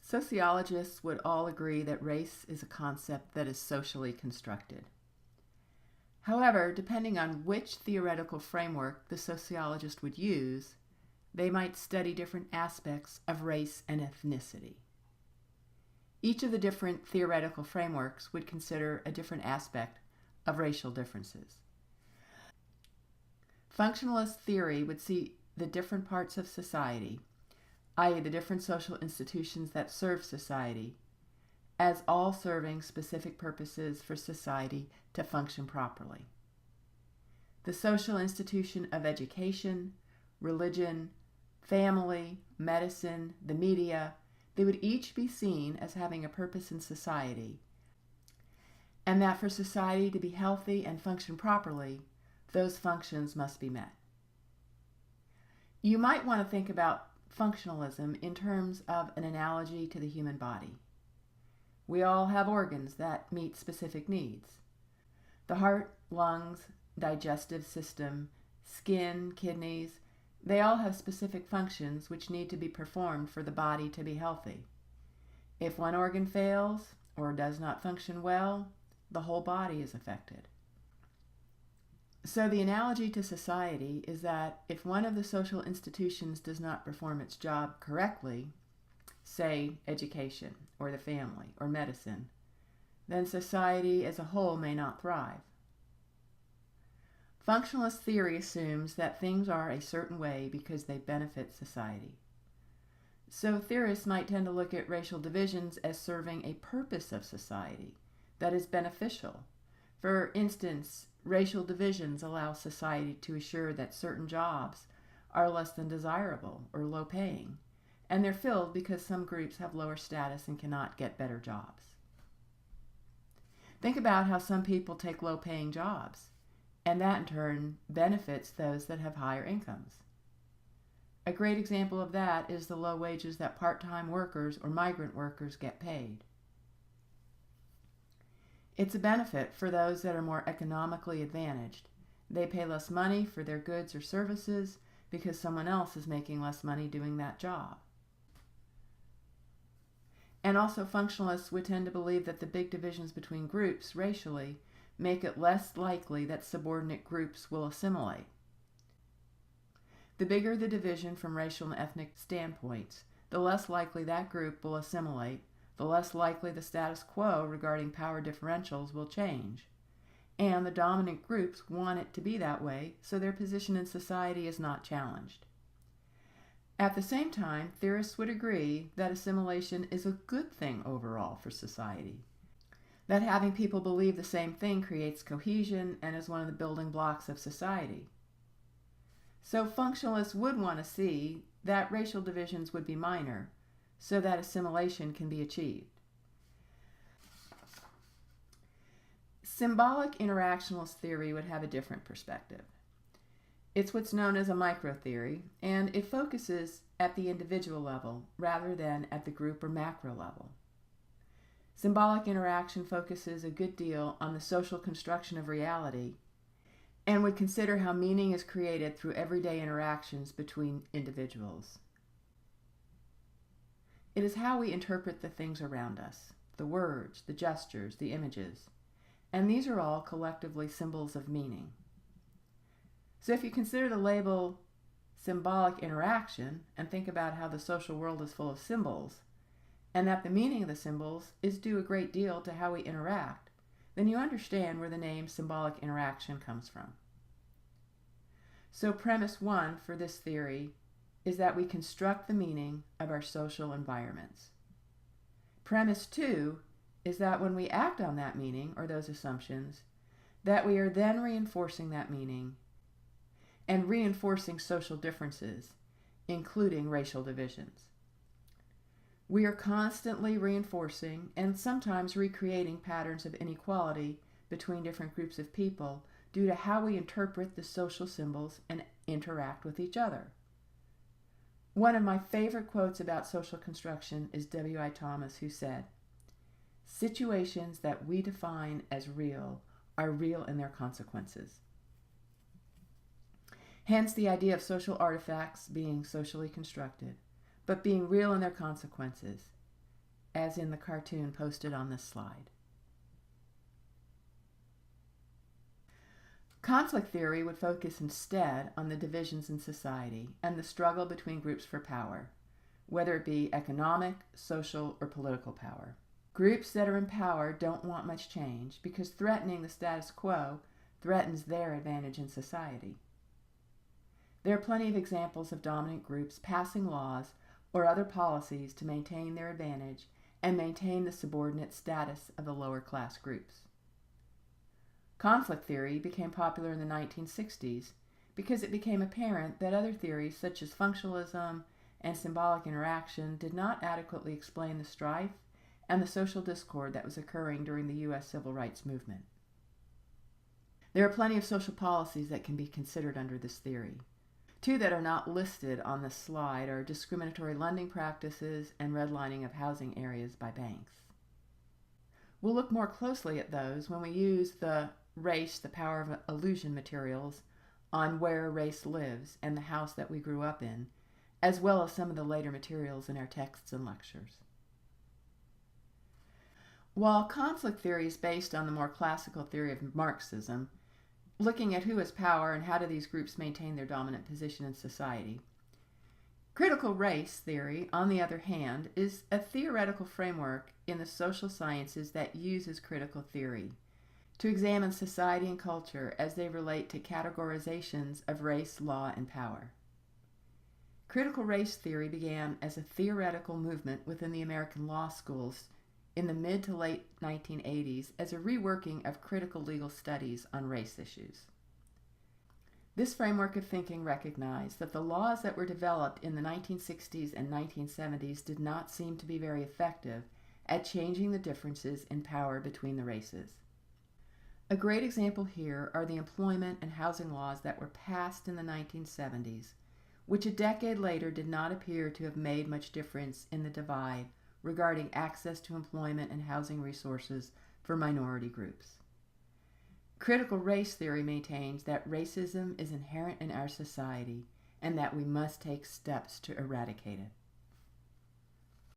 Sociologists would all agree that race is a concept that is socially constructed. However, depending on which theoretical framework the sociologist would use, they might study different aspects of race and ethnicity. Each of the different theoretical frameworks would consider a different aspect of racial differences. Functionalist theory would see the different parts of society, i.e. the different social institutions that serve society, as all serving specific purposes for society to function properly. The social institution of education, religion, family, medicine, the media, they would each be seen as having a purpose in society, and that for society to be healthy and function properly, those functions must be met. You might want to think about functionalism in terms of an analogy to the human body. We all have organs that meet specific needs. The heart, lungs, digestive system, skin, kidneys, they all have specific functions which need to be performed for the body to be healthy. If one organ fails or does not function well, the whole body is affected. So the analogy to society is that if one of the social institutions does not perform its job correctly, say education or the family or medicine, then society as a whole may not thrive. Functionalist theory assumes that things are a certain way because they benefit society. So theorists might tend to look at racial divisions as serving a purpose of society that is beneficial. For instance, racial divisions allow society to assure that certain jobs are less than desirable or low paying, and they're filled because some groups have lower status and cannot get better jobs. Think about how some people take low paying jobs, and that in turn benefits those that have higher incomes. A great example of that is the low wages that part-time workers or migrant workers get paid. It's a benefit for those that are more economically advantaged. They pay less money for their goods or services because someone else is making less money doing that job. And also functionalists would tend to believe that the big divisions between groups racially make it less likely that subordinate groups will assimilate. The bigger the division from racial and ethnic standpoints, the less likely that group will assimilate, the less likely the status quo regarding power differentials will change. And the dominant groups want it to be that way, so their position in society is not challenged. At the same time, theorists would agree that assimilation is a good thing overall for society. That having people believe the same thing creates cohesion and is one of the building blocks of society. So functionalists would want to see that racial divisions would be minor, so that assimilation can be achieved. Symbolic interactionalist theory would have a different perspective. It's what's known as a micro-theory, and it focuses at the individual level rather than at the group or macro level. Symbolic interaction focuses a good deal on the social construction of reality and would consider how meaning is created through everyday interactions between individuals. It is how we interpret the things around us, the words, the gestures, the images, and these are all collectively symbols of meaning. So if you consider the label symbolic interaction and think about how the social world is full of symbols, and that the meaning of the symbols is due a great deal to how we interact, then you understand where the name symbolic interaction comes from. So premise 1 for this theory is that we construct the meaning of our social environments. Premise 2 is that when we act on that meaning or those assumptions, that we are then reinforcing that meaning and reinforcing social differences, including racial divisions. We are constantly reinforcing and sometimes recreating patterns of inequality between different groups of people due to how we interpret the social symbols and interact with each other. One of my favorite quotes about social construction is W.I. Thomas, who said, "Situations that we define as real are real in their consequences." Hence the idea of social artifacts being socially constructed, but being real in their consequences. as in the cartoon posted on this slide. Conflict theory would focus instead on the divisions in society and the struggle between groups for power, whether it be economic, social, or political power. Groups that are in power don't want much change because threatening the status quo threatens their advantage in society. There are plenty of examples of dominant groups passing laws or other policies to maintain their advantage and maintain the subordinate status of the lower class groups. Conflict theory became popular in the 1960s because it became apparent that other theories such as functionalism and symbolic interaction did not adequately explain the strife and the social discord that was occurring during the U.S. Civil Rights Movement. There are plenty of social policies that can be considered under this theory. Two that are not listed on this slide are discriminatory lending practices and redlining of housing areas by banks. We'll look more closely at those when we use the race, the power of illusion materials on where race lives and the house that we grew up in, as well as some of the later materials in our texts and lectures. While conflict theory is based on the more classical theory of Marxism, looking at who has power and how do these groups maintain their dominant position in society, critical race theory, on the other hand, is a theoretical framework in the social sciences that uses critical theory to examine society and culture as they relate to categorizations of race, law, and power. Critical race theory began as a theoretical movement within the American law schools in the mid to late 1980s as a reworking of critical legal studies on race issues. This framework of thinking recognized that the laws that were developed in the 1960s and 1970s did not seem to be very effective at changing the differences in power between the races. A great example here are the employment and housing laws that were passed in the 1970s, which a decade later did not appear to have made much difference in the divide regarding access to employment and housing resources for minority groups. Critical race theory maintains that racism is inherent in our society and that we must take steps to eradicate it.